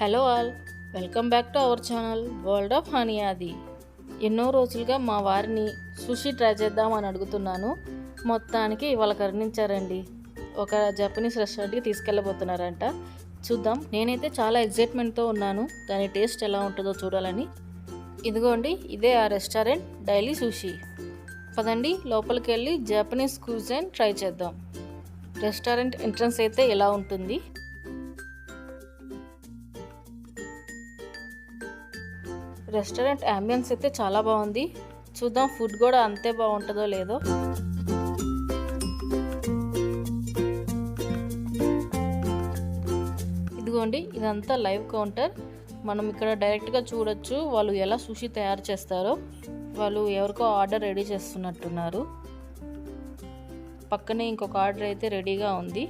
Hello all, welcome back to our channel world of హనియాది. ఎన్నో రోజులుగా మా వారిని సుషి ట్రై చేద్దామని అడుగుతున్నాను. మొత్తానికి ఇవాళ కరుణించారండి. ఒక జపనీస్ రెస్టారెంట్కి తీసుకెళ్ళబోతున్నారంట. చూద్దాం. నేనైతే చాలా ఎగ్జైట్మెంట్తో ఉన్నాను దాని టేస్ట్ ఎలా ఉంటుందో చూడాలని. ఇదిగోండి, ఇదే ఆ రెస్టారెంట్, డైలీ సుషి. పదండి లోపలికి వెళ్ళి జపనీస్ క్యూజైన్ ట్రై చేద్దాం. రెస్టారెంట్ ఎంట్రన్స్ అయితే ఎలా ఉంటుంది. రెస్టారెంట్ అంబియన్స్ అయితే చాలా బాగుంది. చూద్దాం ఫుడ్ కూడా అంతే బాగుంటుందో లేదో. ఇదిగోండి, ఇదంతా లైవ్ కౌంటర్. మనం ఇక్కడ డైరెక్ట్గా చూడొచ్చు వాళ్ళు ఎలా సుషి తయారు చేస్తారో. వాళ్ళు ఎవరికో ఆర్డర్ రెడీ చేస్తున్నట్టున్నారు. పక్కనే ఇంకొక ఆర్డర్ అయితే రెడీగా ఉంది.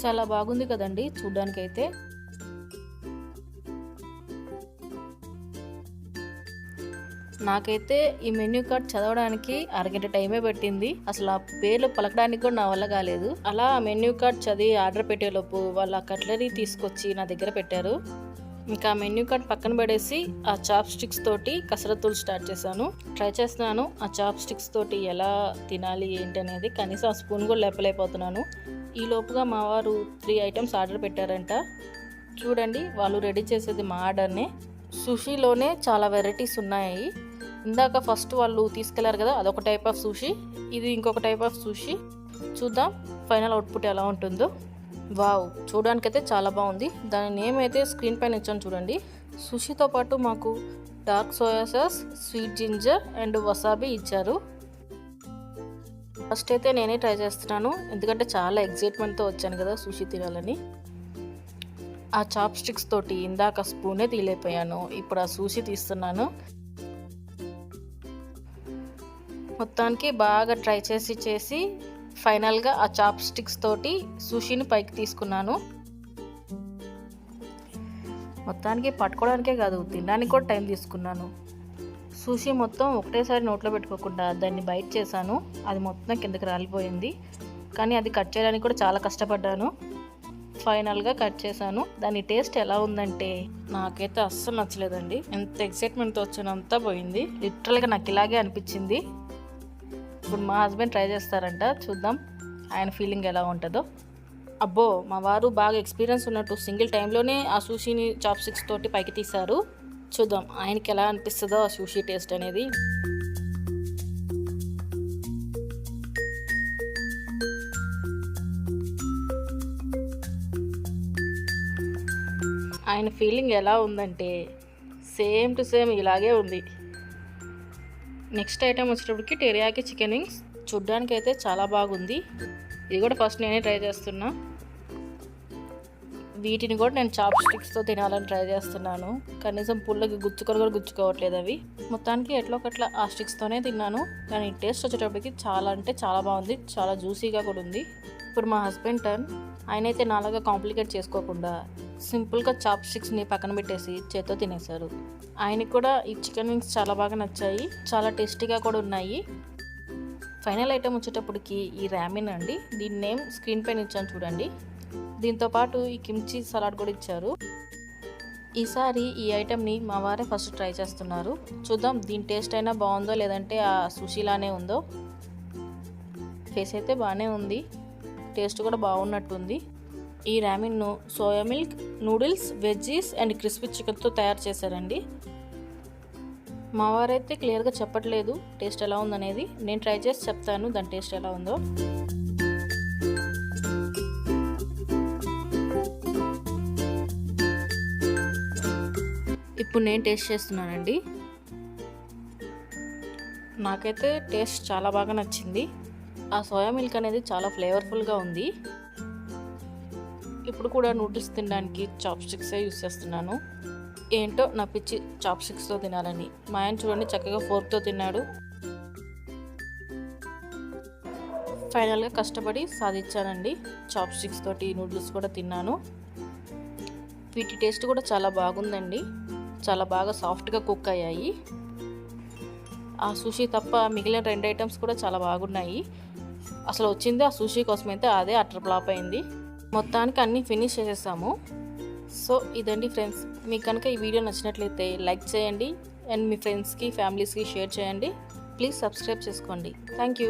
చాలా బాగుంది కదండి చూడ్డానికైతే. నాకైతే ఈ మెన్యూ కార్డ్ చదవడానికి అరగంట టైమే పట్టింది. అసలు ఆ పేర్లు పలకడానికి కూడా నా వల్ల కాలేదు. అలా మెన్యూ కార్డ్ చదివి ఆర్డర్ పెట్టేలోపు వాళ్ళ కట్లరీ తీసుకొచ్చి నా దగ్గర పెట్టారు. ఇంకా మెన్యూ కార్డ్ పక్కన పడేసి ఆ చాప్ స్టిక్స్ తోటి కసరత్తులు స్టార్ట్ చేశాను. ట్రై చేస్తున్నాను ఆ చాప్ స్టిక్స్ తోటి ఎలా తినాలి ఏంటి అనేది. కనీసం ఆ స్పూన్ కూడా లేపలేకపోతున్నాను. ఈ లోపుగా మా వారు 3 ఐటమ్స్ ఆర్డర్ పెట్టారంట. చూడండి, వాళ్ళు రెడీ చేసేది మా ఆర్డర్నే. సుషిలోనే చాలా వెరైటీస్ ఉన్నాయి. ఇందాక ఫస్ట్ వాళ్ళు తీసుకెళ్లారు కదా, అదొక టైప్ ఆఫ్ సుషి, ఇది ఇంకొక టైప్ ఆఫ్ సుషి. చూద్దాం ఫైనల్ అవుట్పుట్ ఎలా ఉంటుందో. వావ్, చూడడానికైతే చాలా బాగుంది. దాని నేమ్ అయితే స్క్రీన్ పైన ఇచ్చాను చూడండి. సుషితో పాటు మాకు dark soya sauce, sweet ginger and wasabi ఇచ్చారు. ఫస్ట్ అయితే నేనే ట్రై చేస్తున్నాను, ఎందుకంటే చాలా ఎగ్జైట్మెంట్తో వచ్చాను కదా సుషి తినాలని. ఆ చాప్ స్టిక్స్ తోటి ఇందాక స్పూనే తీలేకపోయాను, ఇప్పుడు ఆ సుషి తీస్తున్నాను. మొత్తానికి బాగా ట్రై చేసి ఫైనల్గా ఆ చాప్ స్టిక్స్ తోటి సుషిని పైకి తీసుకున్నాను. మొత్తానికి పట్టుకోవడానికే కాదు, తినడానికి కూడా టైం తీసుకున్నాను. సుషి మొత్తం ఒకటేసారి నోట్లో పెట్టుకోకుండా దాన్ని బైట్ చేశాను. అది మొత్తం కిందకి రాలిపోయింది. కానీ అది కట్ చేయడానికి కూడా చాలా కష్టపడ్డాను. ఫైనల్గా కట్ చేశాను. దాని టేస్ట్ ఎలా ఉందంటే నాకైతే అస్సలు నచ్చలేదండి. ఎంత ఎక్సైట్మెంట్తో వచ్చానంతా పోయింది. లిటరల్గా నాకు ఇలాగే అనిపించింది. ఇప్పుడు మా హస్బెండ్ ట్రై చేస్తారంట, చూద్దాం ఆయన ఫీలింగ్ ఎలా ఉంటుందో. అబ్బో, మా వారు బాగా ఎక్స్పీరియన్స్ ఉన్నట్టు సింగిల్ టైంలోనే ఆ సుషిని చాప్ స్టిక్స్ తోటి పైకి తీశారు. చూద్దాం ఆయనకి ఎలా అనిపిస్తుందో ఆ సుషి టేస్ట్ అనేది. ఆయన ఫీలింగ్ ఎలా ఉందంటే సేమ్ టు సేమ్ ఇలాగే ఉంది. నెక్స్ట్ ఐటెం వచ్చేటప్పటికి టెరియాకి చికెన్ వింగ్స్. చూడ్డానికి అయితే చాలా బాగుంది. ఇది కూడా ఫస్ట్ నేనే ట్రై చేస్తున్నా. వీటిని కూడా నేను చాప్ స్టిక్స్తో తినాలని ట్రై చేస్తున్నాను. కనీసం పుల్లకి గుచ్చుకొని కూడా గుచ్చుకోవట్లేదు అవి. మొత్తానికి ఎట్లా ఒకట్లా ఆ స్టిక్స్తోనే తిన్నాను. కానీ టేస్ట్ వచ్చేటప్పటికి చాలా అంటే చాలా బాగుంది. చాలా జ్యూసీగా కూడా ఉంది. ఇప్పుడు మా హస్బెండ్ టర్న్. ఆయనైతే నాలాగా కాంప్లికేట్ చేసుకోకుండా సింపుల్గా చాప్ స్టిక్స్ని పక్కన పెట్టేసి చేత్తో తినేశారు. ఆయనకి కూడా ఈ చికెన్ వింగ్స్ చాలా బాగా నచ్చాయి. చాలా టేస్టీగా కూడా ఉన్నాయి. ఫైనల్ ఐటెం వచ్చేటప్పటికి ఈ ర్యామిన్ అండి. దీని నేమ్ స్క్రీన్ పైన ఇచ్చాను చూడండి. దీంతోపాటు ఈ కిమ్చి సలాడ్ కూడా ఇచ్చారు. ఈసారి ఈ ఐటెంని మా వారే ఫస్ట్ ట్రై చేస్తున్నారు. చూద్దాం దీని టేస్ట్ అయినా బాగుందో లేదంటే ఆ సుషిలానే ఉందో. ఫేస్ అయితే బాగానే ఉంది, టేస్ట్ కూడా బాగున్నట్టుంది. ఈ ర్యామిన్ను soya milk, noodles, veggies and crispy చికెన్తో తయారు చేశారండి. మా వారైతే క్లియర్గా చెప్పట్లేదు టేస్ట్ ఎలా ఉందనేది. నేను ట్రై చేసి చెప్తాను దాని టేస్ట్ ఎలా ఉందో. ఇప్పుడు నేను టేస్ట్ చేస్తున్నానండి. నాకైతే టేస్ట్ చాలా బాగా నచ్చింది. ఆ సోయా మిల్క్ అనేది చాలా ఫ్లేవర్ఫుల్గా ఉంది. ఇప్పుడు కూడా నూడిల్స్ తినడానికి చాప్ స్టిక్సే యూస్ చేస్తున్నాను. ఏంటో నా పిచ్చి చాప్ స్టిక్స్తో తినాలని. మా ఆయన చూడండి చక్కగా ఫోర్క్తో తిన్నాడు. ఫైనల్గా కష్టపడి సాధించానండి. చాప్ స్టిక్స్ తోటి నూడిల్స్ కూడా తిన్నాను. వీటి టేస్ట్ కూడా చాలా బాగుందండి. చాలా బాగా సాఫ్ట్గా కుక్ అయ్యాయి. ఆ సుషి తప్ప మిగిలిన 2 ఐటమ్స్ కూడా చాలా బాగున్నాయి. అసలు వచ్చింది ఆ సుషి కోసం అయితే అదే అటర్ ఫ్లాప్ అయింది. మొత్తానికి అన్నీ ఫినిష్ చేసేసాము. సో ఇదండి ఫ్రెండ్స్, మీకు కనుక ఈ వీడియో నచ్చినట్లయితే లైక్ చేయండి అండ్ మీ ఫ్రెండ్స్కి ఫ్యామిలీస్కి షేర్ చేయండి. ప్లీజ్ సబ్స్క్రైబ్ చేసుకోండి. Thank you.